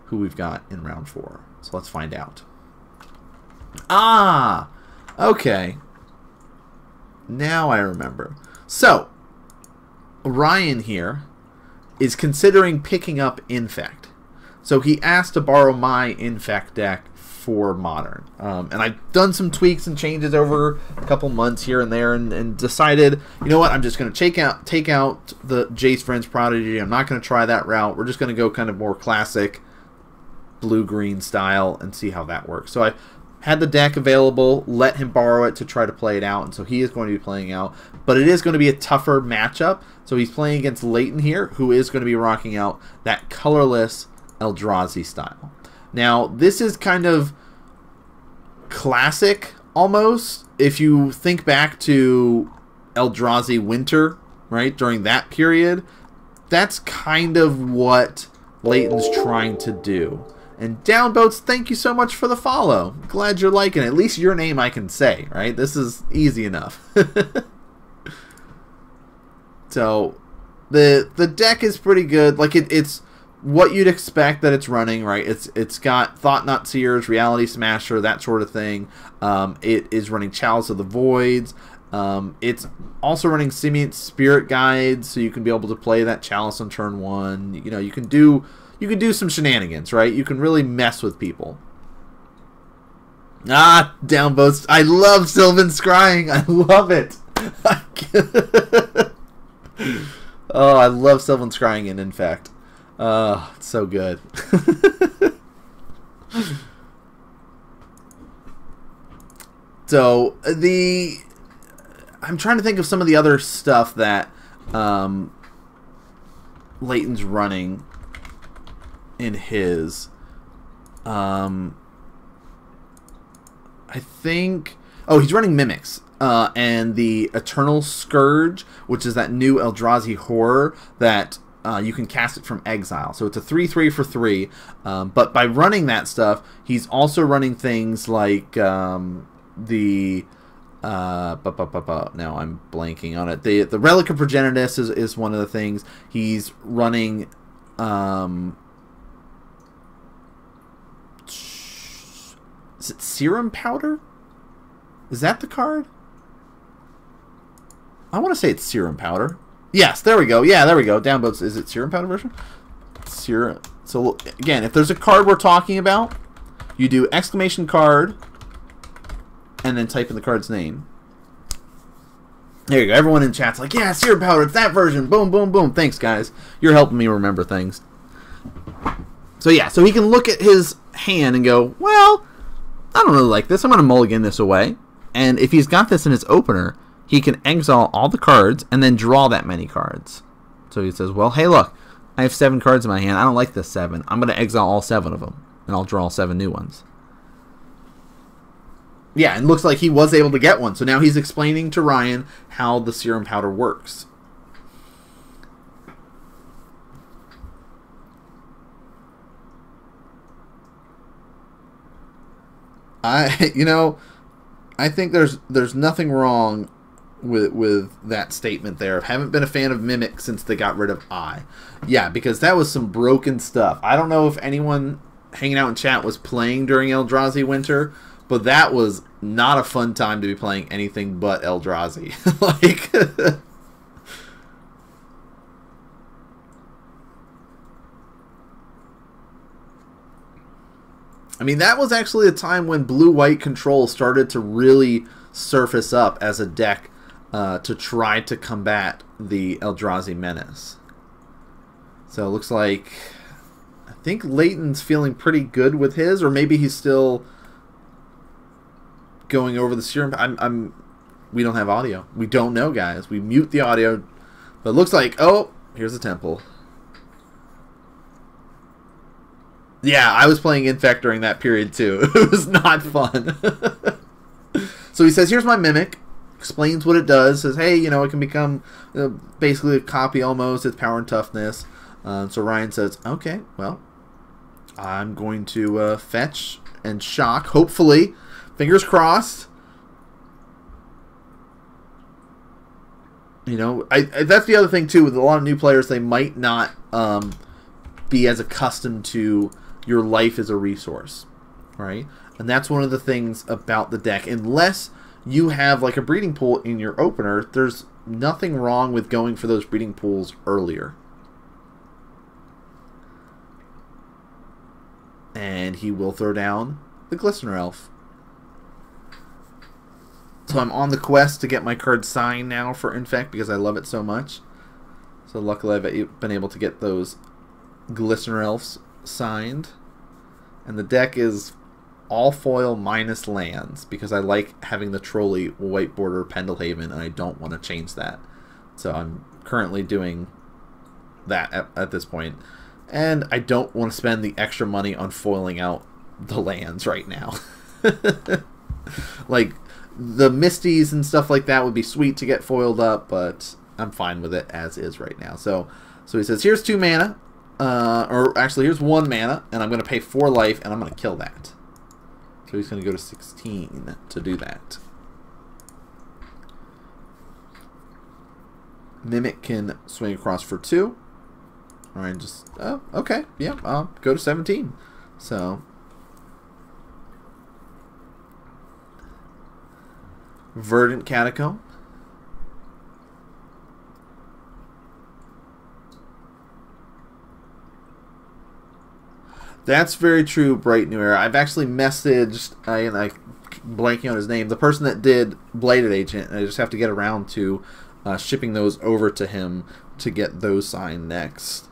who we've got in round 4. So let's find out. Ah! Okay. Now I remember. So, Ryan here is considering picking up Infect. So he asked to borrow my Infect deck for Modern. And I've done some tweaks and changes over a couple months here and there and decided, you know what, I'm just going to take out the Jace Vryn's Prodigy. I'm not going to try that route. We're just going to go kind of more classic blue-green style and see how that works. So I had the deck available, let him borrow it to try to play it out, and so he is going to be playing out. But it is going to be a tougher matchup. So he's playing against Leighton here, who is going to be rocking out that Colorless Eldrazi style. Now, this is kind of classic, almost. If you think back to Eldrazi Winter, right, during that period, that's kind of what Leighton's trying to do. And Downboats, thank you so much for the follow. Glad you're liking it. At least your name I can say, right? This is easy enough. So, the deck is pretty good. Like, it's what you'd expect that it's running, right? It's got Thought-Knot Seers, Reality Smasher, that sort of thing. It is running Chalice of the Voids. It's also running Simian Spirit Guides, so you can be able to play that Chalice on turn 1. You know, you can do some shenanigans, right? You can really mess with people. Ah, Downvotes. I love Sylvan Scrying. I love it. Oh, I love Sylvan Scrying in Infect. Oh, it's so good. So, I'm trying to think of some of the other stuff that Leighton's running in his. I think, oh, he's running Mimics and the Eternal Scourge, which is that new Eldrazi horror that you can cast it from exile. So it's a 3/3 for 3. But by running that stuff, he's also running things like now I'm blanking on it. The Relic of Progenitus is one of the things. He's running is it Serum Powder? Is that the card? I want to say it's Serum Powder. Yes, there we go. Yeah, there we go. Downvotes. Is it Serum Powder version? Serum. So again, if there's a card we're talking about, you do exclamation card and then type in the card's name. There you go. Everyone in chat's like, yeah, Serum Powder. It's that version. Boom, boom, boom. Thanks, guys. You're helping me remember things. So yeah, so he can look at his hand and go, well, I don't really like this. I'm going to mulligan this away. And if he's got this in his opener, he can exile all the cards and then draw that many cards. So he says, well, hey, look, I have 7 cards in my hand. I don't like this 7. I'm going to exile all 7 of them, and I'll draw 7 new ones. Yeah, and it looks like he was able to get one. So now he's explaining to Ryan how the Serum Powder works. I think there's nothing wrong with that statement there. I haven't been a fan of Mimic since they got rid of I. Yeah, because that was some broken stuff. I don't know if anyone hanging out in chat was playing during Eldrazi Winter, but that was not a fun time to be playing anything but Eldrazi. Like, I mean, that was actually a time when blue-white control started to really surface up as a deck to try to combat the Eldrazi menace. So it looks like, I think Leighton's feeling pretty good with his, or maybe he's still going over the Serum. We don't have audio. We don't know, guys. We mute the audio. But it looks like, oh, here's the temple. Yeah, I was playing Infect during that period too. It was not fun. So he says, here's my Mimic. Explains what it does. Says, hey, you know, it can become basically a copy almost. It's power and toughness. So Ryan says, okay, well, I'm going to fetch and shock. Hopefully. Fingers crossed. You know, that's the other thing too. With a lot of new players, they might not be as accustomed to your life as a resource, right? And that's one of the things about the deck. Unless you have like a breeding pool in your opener, there's nothing wrong with going for those breeding pools earlier. And he will throw down the Glistener Elf. So I'm on the quest to get my card signed now for Infect because I love it so much. So luckily I've been able to get those Glistener Elves signed. And the deck is all foil minus lands because I like having the Trolley white border Pendelhaven and I don't want to change that. So I'm currently doing that at this point. And I don't want to spend the extra money on foiling out the lands right now. Like, the Misties and stuff like that would be sweet to get foiled up, but I'm fine with it as is right now. So he says, here's 2 mana, or actually here's 1 mana, and I'm going to pay 4 life, and I'm going to kill that. So he's going to go to 16 to do that. Mimic can swing across for 2. Alright, just, oh, okay, yeah, I'll go to 17. So, Verdant Catacomb. That's very true, Bright New Era. I've actually messaged, and I blanking on his name, the person that did Bladed Agent, and I just have to get around to shipping those over to him to get those signed next.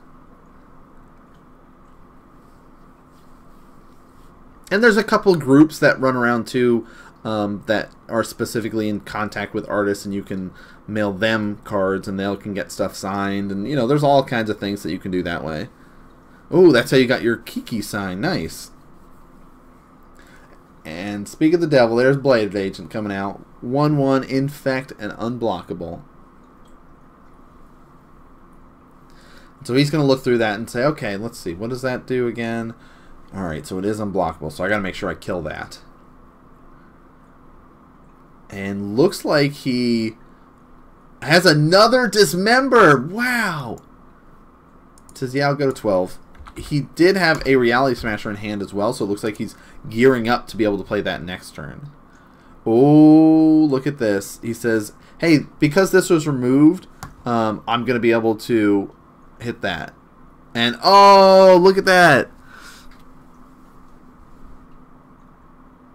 And there's a couple groups that run around too that are specifically in contact with artists, and you can mail them cards and they can get stuff signed, and you know, there's all kinds of things that you can do that way. Oh, that's how you got your Kiki sign. Nice. And speak of the devil, there's Bladed Agent coming out. 1/1 Infect and unblockable. So he's going to look through that and say, okay, let's see, what does that do again? Alright, so it is unblockable, so I got to make sure I kill that. And looks like he has another Dismember. Wow. It says, yeah, I'll go to 12. He did have a Reality Smasher in hand as well, so it looks like he's gearing up to be able to play that next turn. Oh, look at this. He says, hey, because this was removed, I'm going to be able to hit that. And, oh, look at that.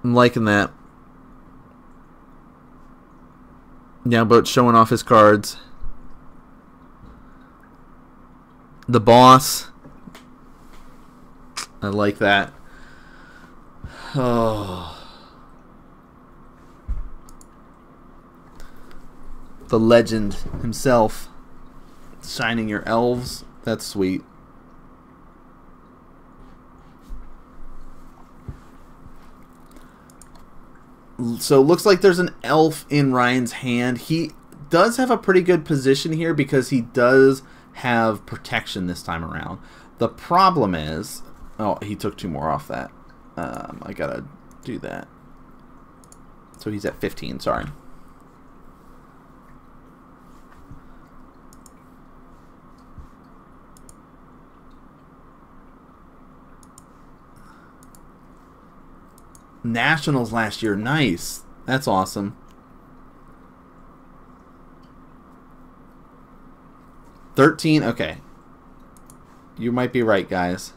I'm liking that. Now, but showing off his cards. The boss. I like that. Oh. The legend himself. Shining your elves. That's sweet. So it looks like there's an elf in Ryan's hand. He does have a pretty good position here because he does have protection this time around. The problem is, oh, he took 2 more off that. I gotta do that. So he's at 15, sorry. Nationals last year, nice. That's awesome. 13, okay. You might be right, guys.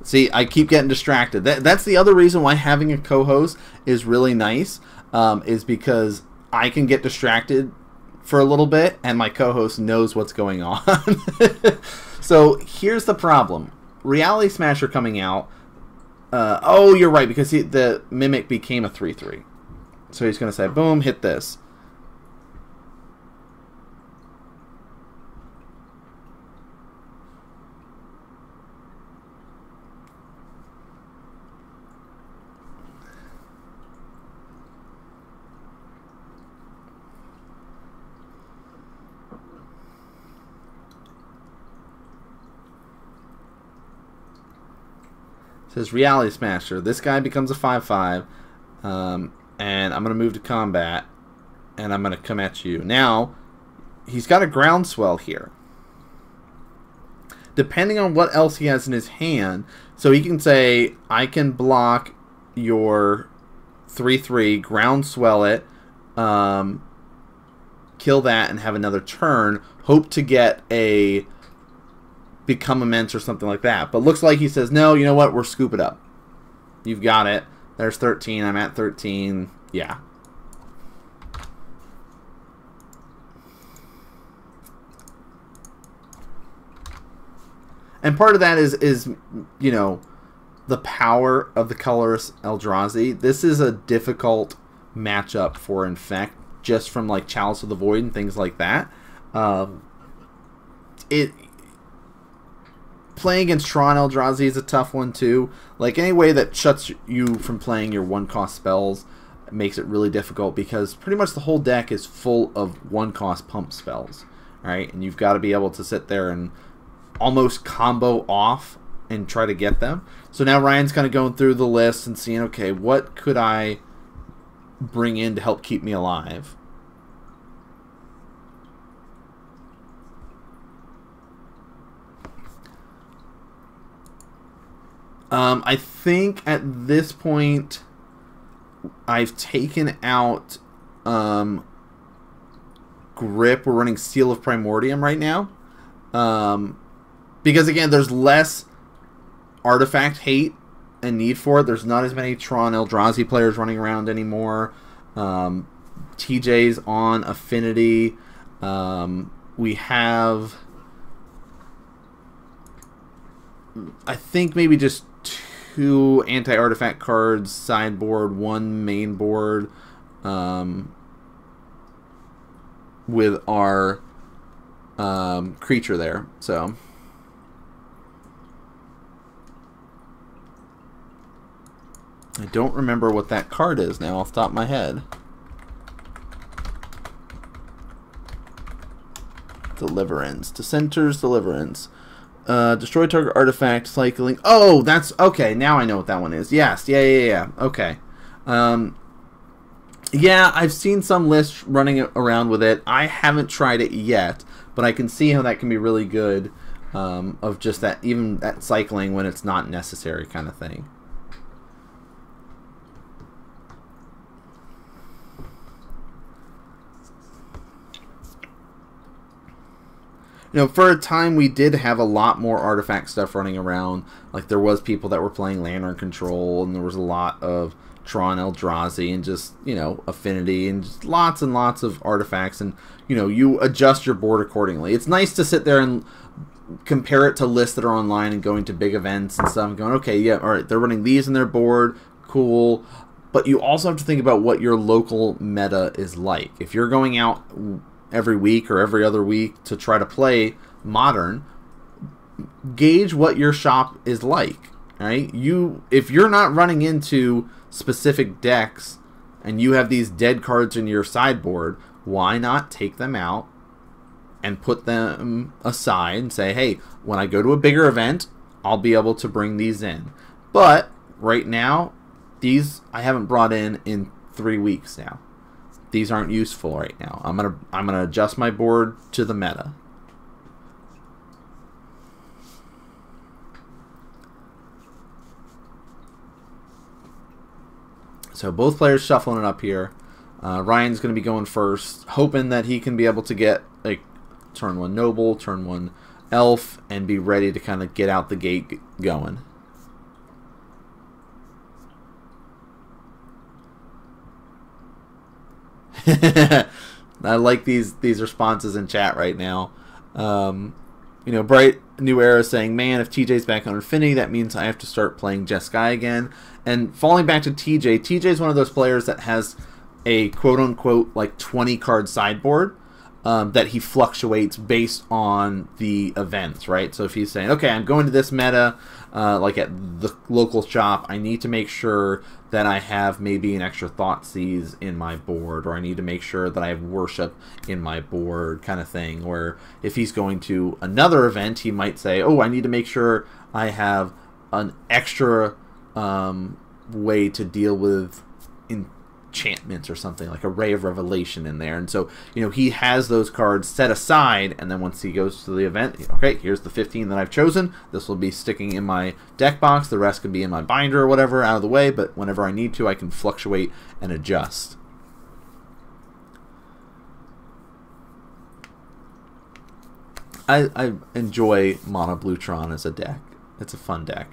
See, I keep getting distracted. That's the other reason why having a co-host is really nice, is because I can get distracted for a little bit, and my co-host knows what's going on. So here's the problem. Reality Smasher coming out. Oh, you're right, because the Mimic became a 3/3. So he's going to say, boom, hit this. Says Reality Smasher. This guy becomes a 5/5, and I'm going to move to combat, and I'm going to come at you. Now, he's got a Groundswell here. depending on what else he has in his hand. So he can say, I can block your 3/3, groundswell it, kill that, and have another turn. Hope to get a become immense or something like that. But looks like he says, no, you know what? We're scoop it up. You've got it. There's 13. I'm at 13. Yeah. And part of that is you know, the power of the Colorless Eldrazi. This is a difficult matchup for Infect, just from like Chalice of the Void and things like that. Playing against Tron Eldrazi is a tough one too. Like, any way that shuts you from playing your 1-cost spells makes it really difficult, because pretty much the whole deck is full of 1-cost pump spells, right? And you've got to be able to sit there and almost combo off and try to get them. So now Ryan's kind of going through the list and seeing, okay, what could I bring in to help keep me alive? I think at this point I've taken out Grip. We're running Seal of Primordium right now. Because again, there's less artifact hate and need for it. There's not as many Tron Eldrazi players running around anymore. TJ's on Affinity. We have, I think, maybe just 2 anti-artifact cards sideboard, 1 main board, with our creature there. So I don't remember what that card is now off the top of my head. Deliverance. Dissenter's Deliverance. Destroy target artifact, cycling. Oh, that's okay. Now I know what that one is. Yes, yeah. Okay. Yeah, I've seen some lists running around with it. I haven't tried it yet, but I can see how that can be really good. Of just that, even that cycling when it's not necessary kind of thing. You know, for a time we did have a lot more artifact stuff running around. Like, there was people that were playing Lantern Control, and there was a lot of Tron Eldrazi, and just, you know, Affinity, and just lots and lots of artifacts, and, you know, you adjust your board accordingly. It's nice to sit there and compare it to lists that are online and going to big events and stuff, and going, okay, yeah, all right, they're running these in their board, cool. But you also have to think about what your local meta is like. If you're going out every week or every other week to try to play Modern, gauge what your shop is like, right? If you're not running into specific decks and you have these dead cards in your sideboard, why not take them out and put them aside and say, hey, when I go to a bigger event, I'll be able to bring these in. But right now, these I haven't brought in 3 weeks now. These aren't useful right now. I'm gonna adjust my board to the meta. So both players shuffling it up here. Ryan's going to be going first, hoping that he can be able to get like turn 1 Noble, turn 1 Elf, and be ready to kind of get out the gate going. I like these responses in chat right now. You know, Bright New Era saying, man, if TJ's back on Infinity, that means I have to start playing Jeskai again. And falling back to TJ, TJ's one of those players that has a quote-unquote like 20-card sideboard that he fluctuates based on the events, right? So if he's saying, okay, I'm going to this meta, like at the local shop, I need to make sure that I have maybe an extra Thoughtseize in my board, or I need to make sure that I have Worship in my board, kind of thing. Where if he's going to another event, he might say, oh, I need to make sure I have an extra way to deal with enchantments or something, like a Ray of Revelation in there. And so, you know, he has those cards set aside, and then once he goes to the event, okay, here's the 15 that I've chosen. This will be sticking in my deck box. The rest can be in my binder or whatever, out of the way, but whenever I need to, I can fluctuate and adjust. I enjoy Mono Bluetron as a deck. It's a fun deck.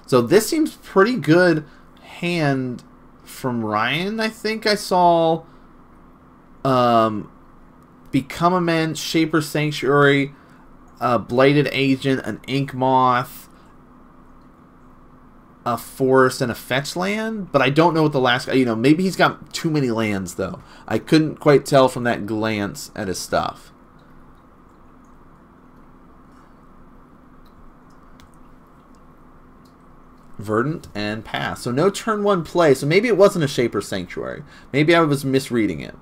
So this seems pretty good hand from Ryan. I think I saw Become a Man, Shaper Sanctuary, Blighted Agent, an Ink Moth, a Forest, and a Fetch land. But I don't know what the last guy... You know, maybe he's got too many lands, though. I couldn't quite tell from that glance at his stuff. Verdant and pass. So no turn 1 play. So maybe it wasn't a Shaper Sanctuary. Maybe I was misreading it.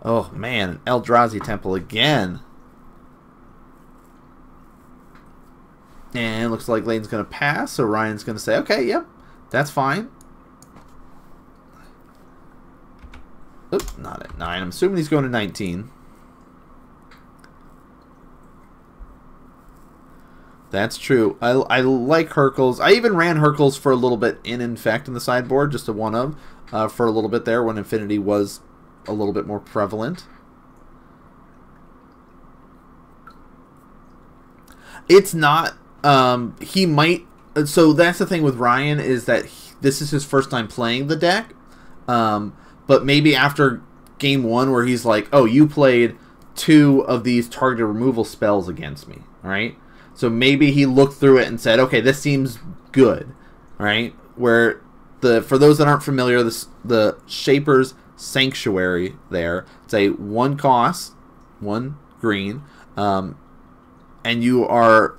Oh man, Eldrazi Temple again. And it looks like Layton's going to pass. So Ryan's going to say, okay, yep, that's fine. Oops, not at 9. I'm assuming he's going to 19. That's true. I like Hercules. I even ran Hercules for a little bit in Infect in the sideboard, just a one of, for a little bit there when Infinity was a little bit more prevalent. It's not. He might. So that's the thing with Ryan, is that this is his first time playing the deck. But maybe after game 1 where he's like, oh, you played 2 of these targeted removal spells against me, right? So maybe he looked through it and said, okay, this seems good, right? Where for those that aren't familiar, the Shaper's Sanctuary there, it's a 1 cost, 1 green, and you are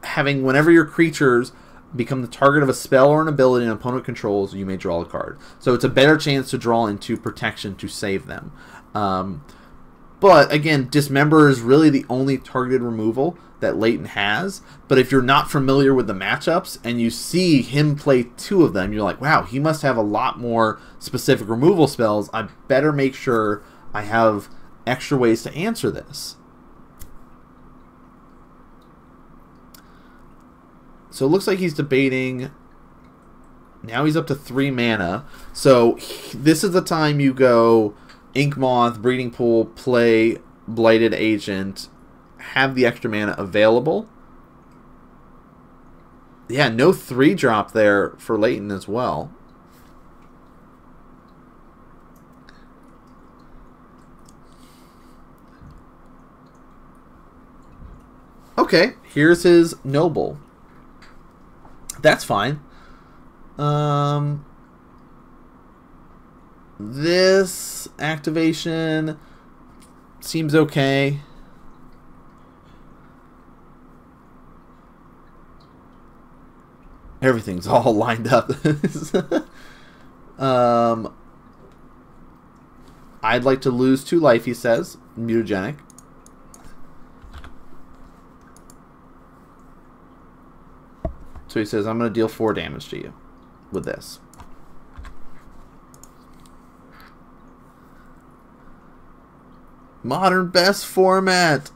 having, whenever your creatures become the target of a spell or an ability an opponent controls, you may draw a card. So it's a better chance to draw into protection to save them. But again, Dismember is really the only targeted removal that Layton has. But if you're not familiar with the matchups and you see him play 2 of them, you're like, wow, he must have a lot more specific removal spells. I better make sure I have extra ways to answer this. So it looks like he's debating. Now he's up to 3 mana. So this is the time you go Ink Moth, Breeding Pool, play Blighted Agent, have the extra mana available. Yeah, no 3-drop there for Layton as well. Okay, here's his Noble. That's fine. This activation seems okay. Everything's all lined up. I'd like to lose 2 life, he says. Mutagenic. So he says, I'm going to deal 4 damage to you with this. Modern best format.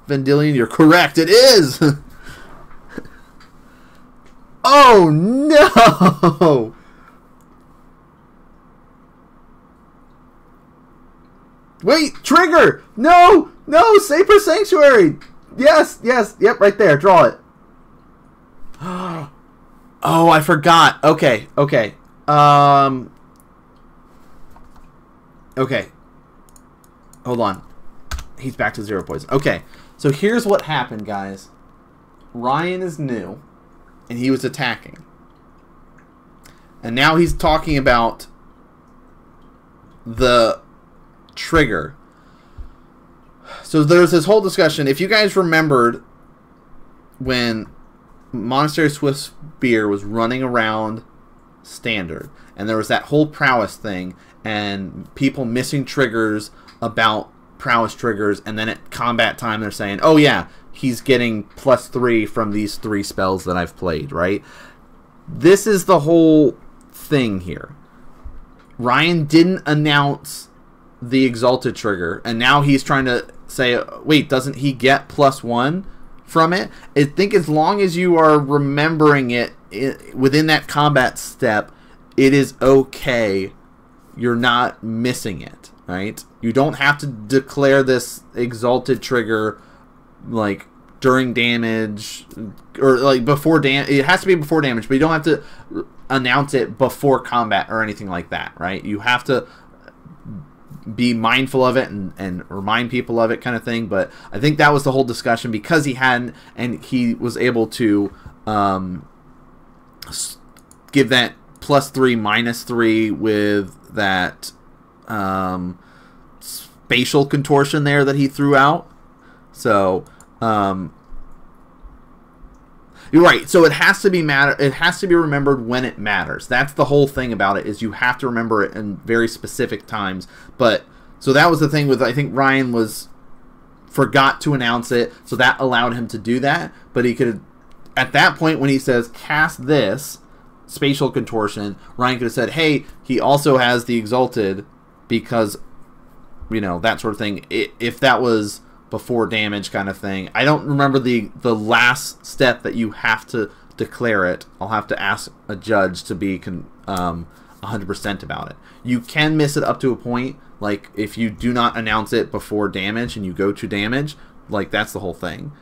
Vendilion, you're correct. It is! Oh, no! Wait, trigger! No! No! Saper Sanctuary! Yes, yes, yep, right there. Draw it. Oh, I forgot. Okay, okay. Okay. Hold on. He's back to 0 poison. Okay, so here's what happened, guys. Ryan is new, and he was attacking. And now he's talking about the trigger. So there's this whole discussion. If you guys remembered when Monastery Swiftspear was running around Standard, and there was that whole prowess thing, and people missing triggers about prowess triggers, and then at combat time they're saying, oh yeah, he's getting +3 from these 3 spells that I've played, right? This is the whole thing here. Ryan didn't announce the Exalted trigger, and now he's trying to say, wait, doesn't he get +1 from it? I think as long as you are remembering it within that combat step, it is okay. You're not missing it, right? You don't have to declare this Exalted trigger like during damage or like before damage. It has to be before damage, but you don't have to announce it before combat or anything like that, right? You have to be mindful of it and remind people of it, kind of thing. But I think that was the whole discussion, because he hadn't, and he was able to give that +3 -3 with that spatial contortion there that he threw out. So you're right. So it has to be It has to be remembered when it matters. That's the whole thing about it, is you have to remember it in very specific times. But so that was the thing with, I think Ryan forgot to announce it, so that allowed him to do that. But he could, at that point when he says cast this spatial contortion, Ryan could have said, hey, he also has the Exalted, because, you know, that sort of thing. If that was before damage kind of thing. I don't remember the last step that you have to declare it. I'll have to ask a judge to be 100% about it. You can miss it up to a point, like if you do not announce it before damage and you go to damage, like that's the whole thing.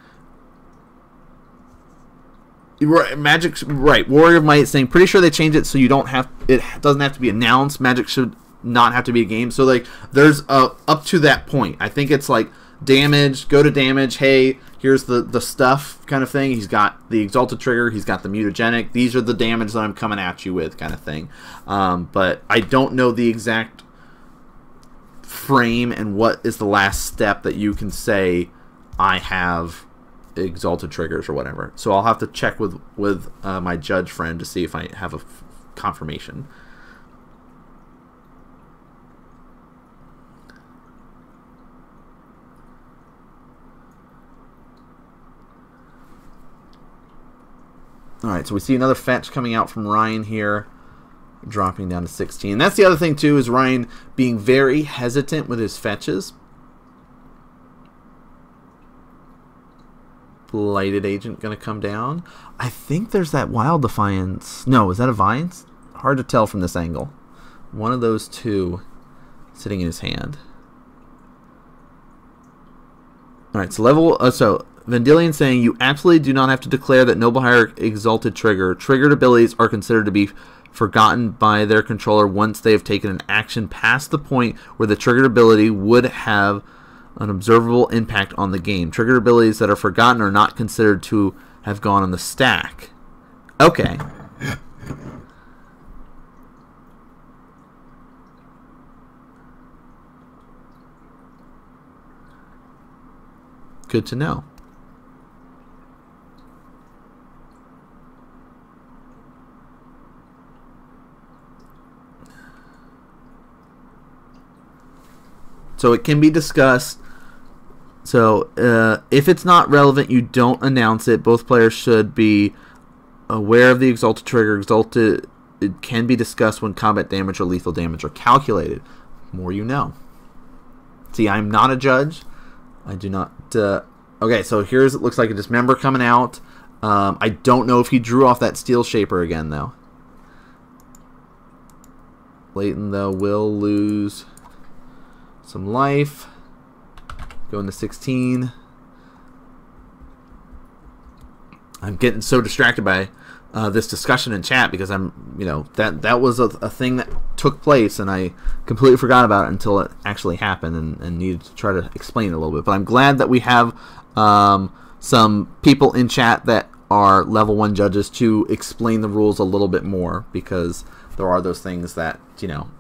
Magic, right? Warrior of Might saying, pretty sure they changed it so you don't have, it doesn't have to be announced. Magic should not have to be a game. So like there's up to that point. I think it's like damage, go to damage, hey, here's the stuff kind of thing. He's got the Exalted trigger, he's got the mutagenic, these are the damage that I'm coming at you with, kind of thing. But I don't know the exact frame and what is the last step that you can say I have Exalted triggers or whatever. So I'll have to check with my judge friend to see if I have a confirmation. Alright, so we see another fetch coming out from Ryan here, dropping down to 16. That's the other thing, too, is Ryan being very hesitant with his fetches. Blighted Agent going to come down. I think there's that Wild Defiance. No, is that a Vines? Hard to tell from this angle. One of those two sitting in his hand. Alright, so Vendilion saying, you absolutely do not have to declare that Noble Hierarch Exalted trigger. Triggered abilities are considered to be forgotten by their controller once they have taken an action past the point where the triggered ability would have an observable impact on the game. Triggered abilities that are forgotten are not considered to have gone on the stack. Okay. Good to know. So it can be discussed. So if it's not relevant, you don't announce it. Both players should be aware of the Exalted trigger. Exalted, it can be discussed when combat damage or lethal damage are calculated. More you know. See, I'm not a judge. I do not... okay, so here's, it looks like a Dismember coming out. I don't know if he drew off that Steel Shaper again, though. Leighton, though, will lose some life. Going to 16. I'm getting so distracted by this discussion in chat because I'm, you know, that was a thing that took place and I completely forgot about it until it actually happened and needed to try to explain it a little bit. But I'm glad that we have some people in chat that are level 1 judges to explain the rules a little bit more, because there are those things that, you know,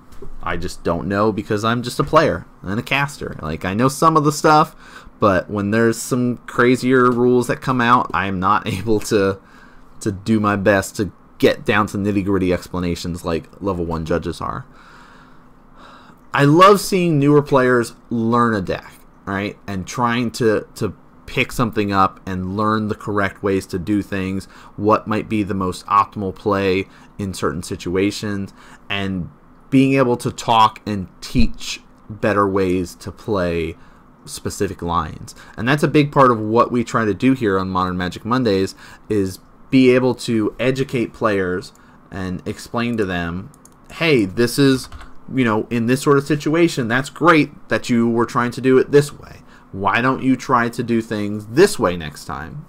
I just don't know because I'm just a player and a caster. Like, I know some of the stuff, but when there's some crazier rules that come out, I'm not able to do my best to get down to nitty-gritty explanations like level 1 judges are. I love seeing newer players learn a deck. right? And trying to pick something up and learn the correct ways to do things, what might be the most optimal play in certain situations, and being able to talk and teach better ways to play specific lines. And that's a big part of what we try to do here on Modern Magic Mondays, is be able to educate players and explain to them, hey, this is, you know, in this sort of situation, that's great that you were trying to do it this way. Why don't you try to do things this way next time?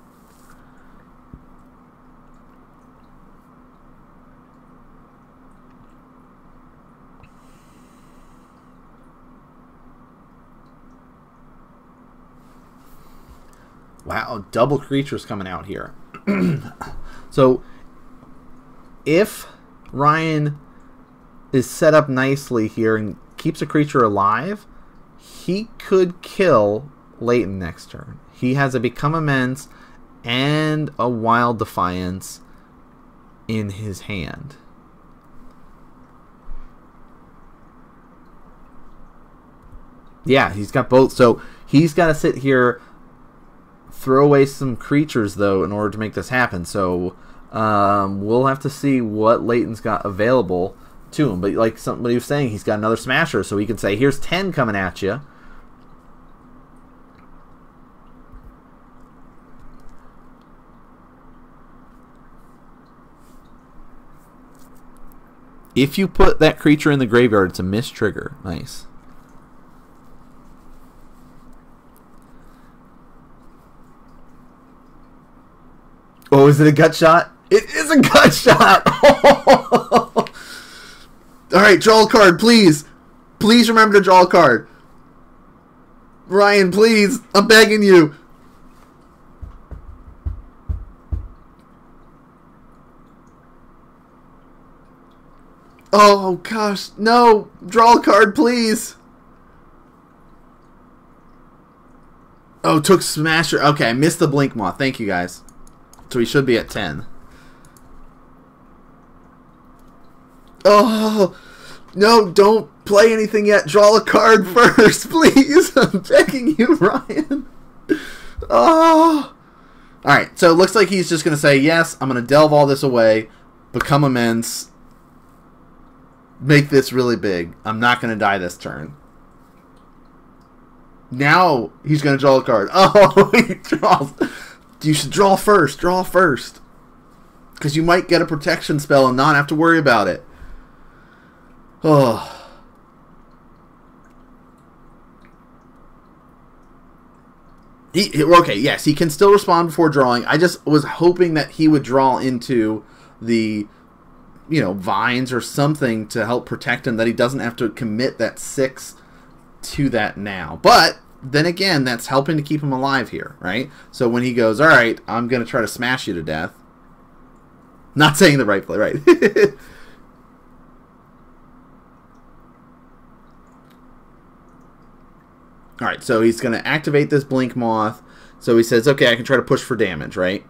Wow, double creatures coming out here. So, if Ryan is set up nicely here and keeps a creature alive, he could kill Leighton next turn. He has a Become Immense and a Wild Defiance in his hand. Yeah, he's got both. So he's got to sit here, throw away some creatures, though, in order to make this happen. So we'll have to see what Leighton's got available to him. But like somebody was saying, he's got another Smasher, so he can say, here's 10 coming at you. If you put that creature in the graveyard, it's a miss trigger. Nice. Oh, is it a gut shot? It is a gut shot! Alright, draw a card, please. Please remember to draw a card. Ryan, please. I'm begging you. Oh, gosh. No. Draw a card, please. Oh, took Smasher. Okay, I missed the Blink Moth. Thank you, guys. So we should be at 10. Oh, no, don't play anything yet. Draw a card first, please. I'm begging you, Ryan. Oh. Alright, so it looks like he's just going to say, yes, I'm going to delve all this away, become immense, make this really big. I'm not going to die this turn. Now he's going to draw a card. Oh, he draws. You should draw first. Draw first. Because you might get a protection spell and not have to worry about it. Oh. Okay, yes, he can still respond before drawing. I just was hoping that he would draw into the, you know, vines or something to help protect him, that he doesn't have to commit that 6 to that now. But then again, that's helping to keep him alive here, right? So when he goes, all right, I'm going to try to smash you to death. Not saying the right play, right? All right, so he's going to activate this Blink Moth. So he says, okay, I can try to push for damage, right?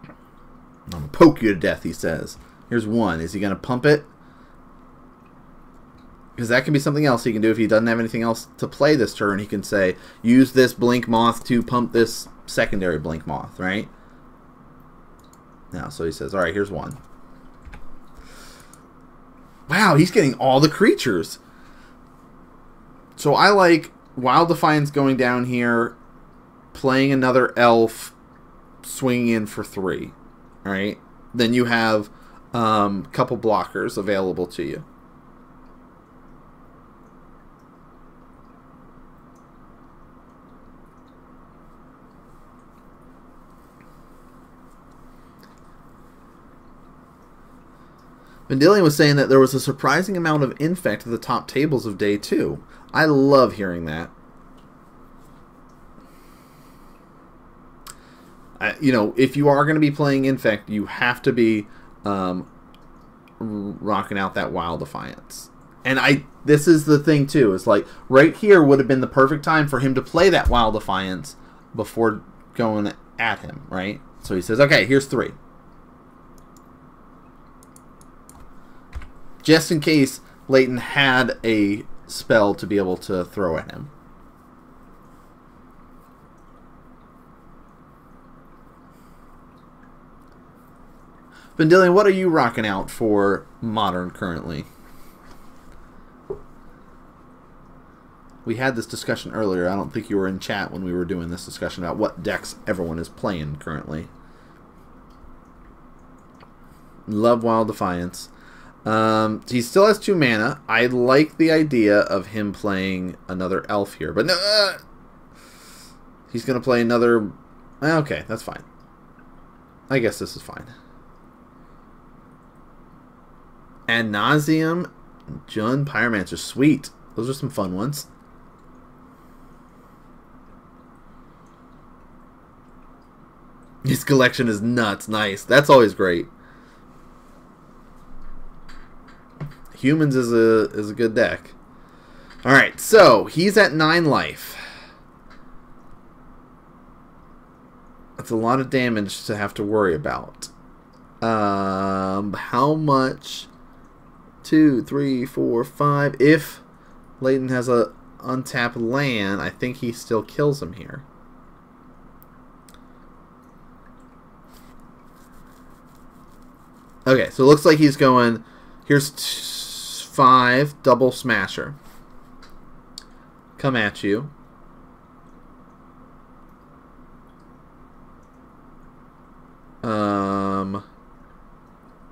I'm going to poke you to death, he says. Here's 1. Is he going to pump it? Because that can be something else he can do if he doesn't have anything else to play this turn. He can say, use this Blink Moth to pump this secondary Blink Moth, right? Now, so he says, all right, here's 1. Wow, he's getting all the creatures. So I like Wild Defiance going down here, playing another elf, swinging in for 3. All right? Then you have a couple blockers available to you. Vendilion was saying that there was a surprising amount of Infect at the top tables of day 2. I love hearing that. You know, if you are going to be playing Infect, you have to be rocking out that Wild Defiance. And this is the thing, too. It's like, right here would have been the perfect time for him to play that Wild Defiance before going at him, right? So he says, okay, here's 3. Just in case Leighton had a spell to be able to throw at him. Vendilion, what are you rocking out for Modern currently? We had this discussion earlier. I don't think you were in chat when we were doing this discussion about what decks everyone is playing currently. Love Wild Defiance. He still has 2 mana. I like the idea of him playing another elf here. But no, he's going to play another... Okay, that's fine. I guess this is fine. Ad Nauseam, Jund, Pyromancer. Sweet. Those are some fun ones. His collection is nuts. Nice. That's always great. Humans is a good deck. Alright, so he's at 9 life. That's a lot of damage to have to worry about. How much? 2, 3, 4, 5. If Leighton has a untapped land, I think he still kills him here. Okay, so it looks like he's going... Here's 5, double smasher. Come at you.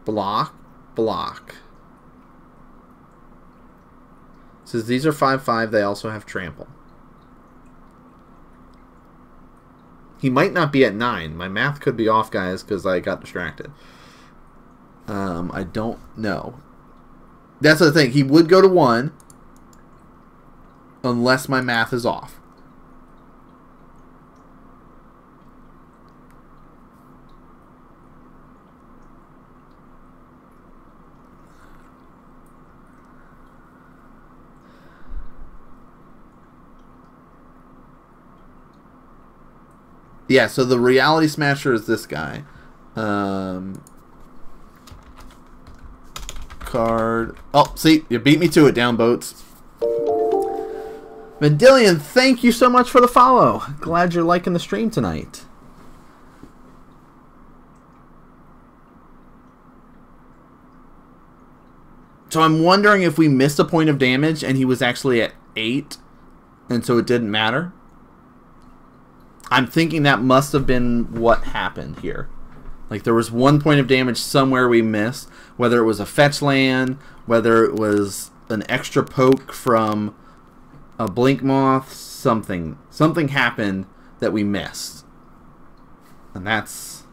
Block, block. Says these are 5/5. They also have trample. He might not be at 9. My math could be off, guys, because I got distracted. I don't know. That's the thing. He would go to 1 unless my math is off. Yeah, so the Reality Smasher is this guy. Card. Oh, see, you beat me to it, down boats. Vendilion, thank you so much for the follow. Glad you're liking the stream tonight. So I'm wondering if we missed a point of damage and he was actually at 8, and so it didn't matter. I'm thinking that must have been what happened here. Like there was 1 point of damage somewhere we missed, whether it was a fetch land, whether it was an extra poke from a blink moth, something happened that we missed. And that's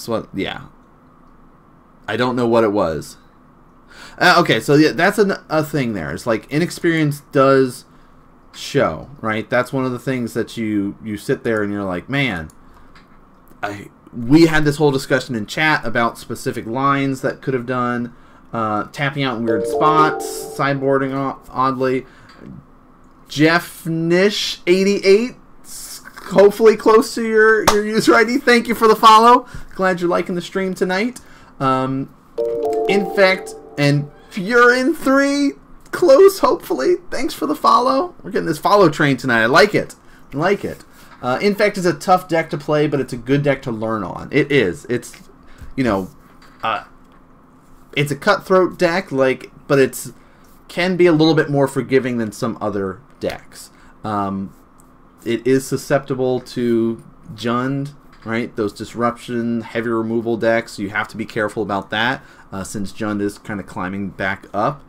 what, yeah. I don't know what it was. Okay, so yeah, that's a thing there. It's like inexperience does show, right? That's one of the things that you sit there and you're like, man, we had this whole discussion in chat about specific lines that could have done, tapping out in weird spots, sideboarding oddly. Jeff Nish 88, hopefully close to your user ID. Thank you for the follow. Glad you're liking the stream tonight. Infect and Furin 3, close, hopefully. Thanks for the follow. We're getting this follow train tonight. I like it. I like it. Infect is a tough deck to play, but it's a good deck to learn on. It is. It's, you know, it's a cutthroat deck, but it's can be a little bit more forgiving than some other decks. It is susceptible to Jund, right? Those disruption, heavy removal decks. You have to be careful about that, since Jund is kind of climbing back up.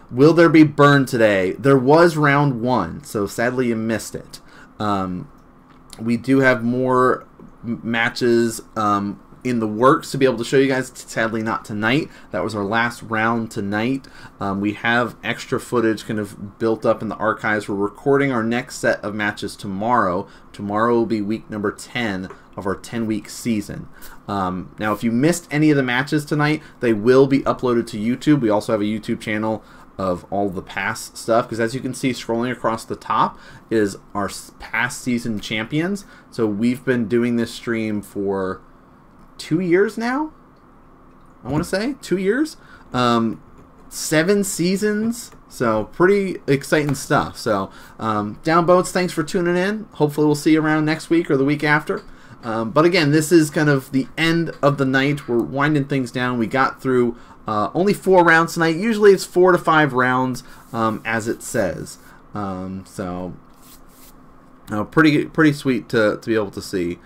Will there be burn today? There was round 1, so sadly you missed it. We do have more matches in the works to be able to show you guys. Sadly not tonight. That was our last round tonight. We have extra footage kind of built up in the archives. We're recording our next set of matches tomorrow. Tomorrow will be week number 10 of our 10-week season. Now if you missed any of the matches tonight, they will be uploaded to YouTube. We also have a YouTube channel of all the past stuff, because as you can see scrolling across the top is our past season champions. So we've been doing this stream for 2 years now. I want to say 2 years, 7 seasons. So pretty exciting stuff. So Downboats, thanks for tuning in. Hopefully we'll see you around next week or the week after. But again, this is kind of the end of the night. We're winding things down. We got through only 4 rounds tonight. Usually it's 4 to 5 rounds, as it says. So pretty sweet to be able to see.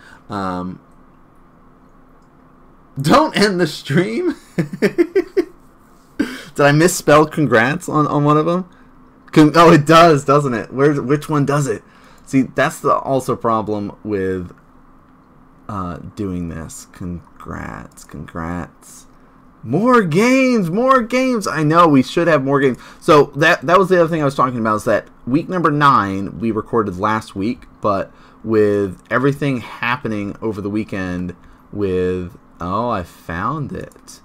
Don't end the stream. Did I misspell congrats on one of them? Oh, it does, doesn't it? Which one does it? See, that's the also problem with doing this. Congrats. More games. I know we should have more games. So that was the other thing I was talking about, is that week number 9 we recorded last week, but with everything happening over the weekend with I found it.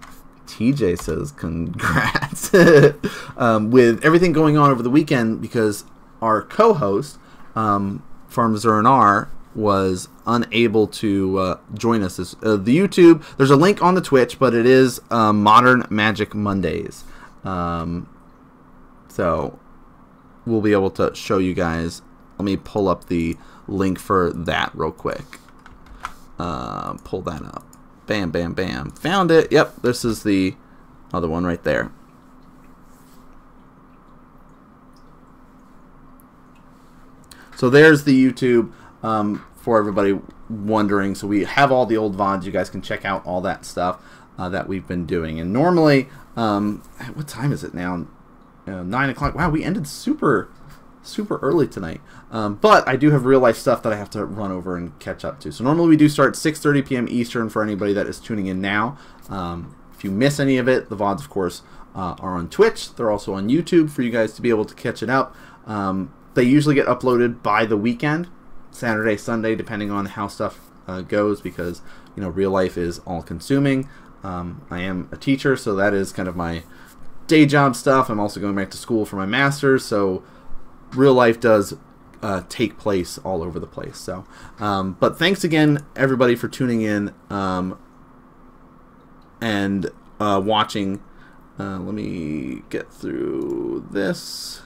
TJ says congrats. With everything going on over the weekend, because our co-host Farm R was unable to join us. The YouTube, there's a link on the Twitch, but it is Modern Magic Mondays. So we'll be able to show you guys. Let me pull up the link for that real quick. Pull that up. Bam, bam, bam. Found it. Yep, this is the other one right there. So there's the YouTube for everybody wondering. So we have all the old VODs. You guys can check out all that stuff that we've been doing. And normally, what time is it now? 9 o'clock. Wow, we ended super early tonight. But I do have real life stuff that I have to run over and catch up to. So normally we do start 6:30 p.m. Eastern for anybody that is tuning in now. If you miss any of it, the VODs, of course, are on Twitch. They're also on YouTube for you guys to be able to catch it up. They usually get uploaded by the weekend, Saturday, Sunday, depending on how stuff goes, because real life is all consuming. I am a teacher, so that is kind of my day job stuff. I'm also going back to school for my master's, so real life does take place all over the place. So, but thanks again, everybody, for tuning in and watching. Let me get through this.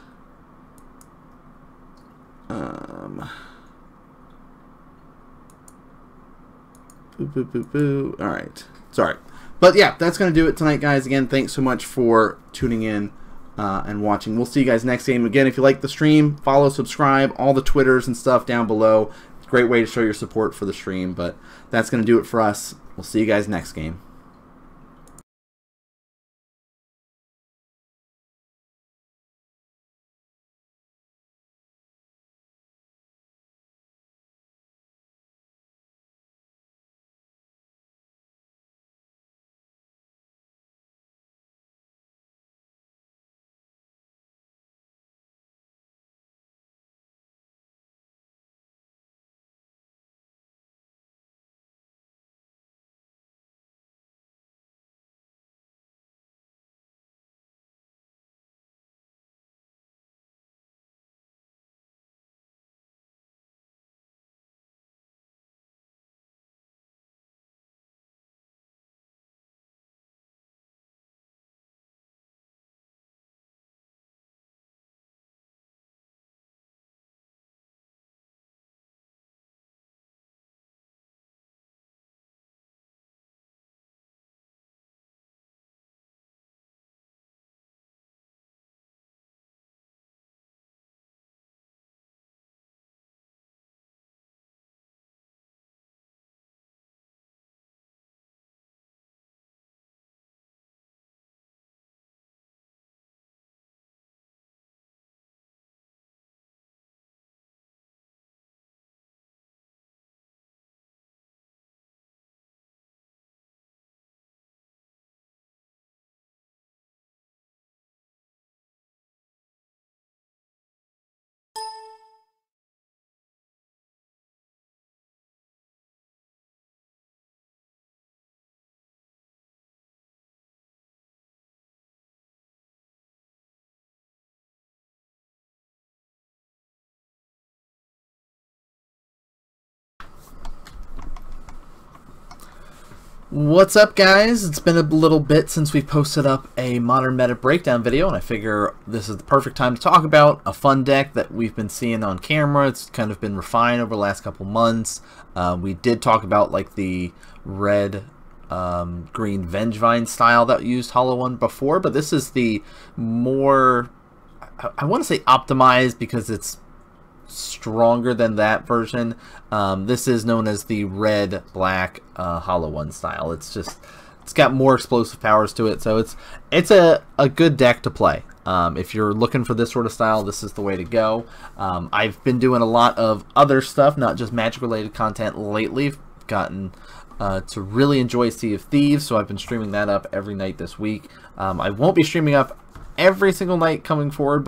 Boo. All right. Sorry. But yeah, that's going to do it tonight, guys. Again, thanks so much for tuning in and watching. We'll see you guys next game. Again, if you like the stream, follow, subscribe, all the Twitters and stuff down below. It's a great way to show your support for the stream. But that's going to do it for us. We'll see you guys next game. What's up, guys? It's been a little bit since we posted up a Modern Meta breakdown video, and I figure this is the perfect time to talk about a fun deck that we've been seeing on camera. It's kind of been refined over the last couple months. We did talk about like the red green Vengevine style that used Hollow One before, but this is the more, I want to say optimized because it's stronger than that version. This is known as the red black Hollow One style. It's got more explosive powers to it, so it's a good deck to play. If you're looking for this sort of style, this is the way to go. I've been doing a lot of other stuff, not just Magic related content lately. I've gotten to really enjoy Sea of Thieves, so I've been streaming that up every night this week. I won't be streaming up every single night coming forward,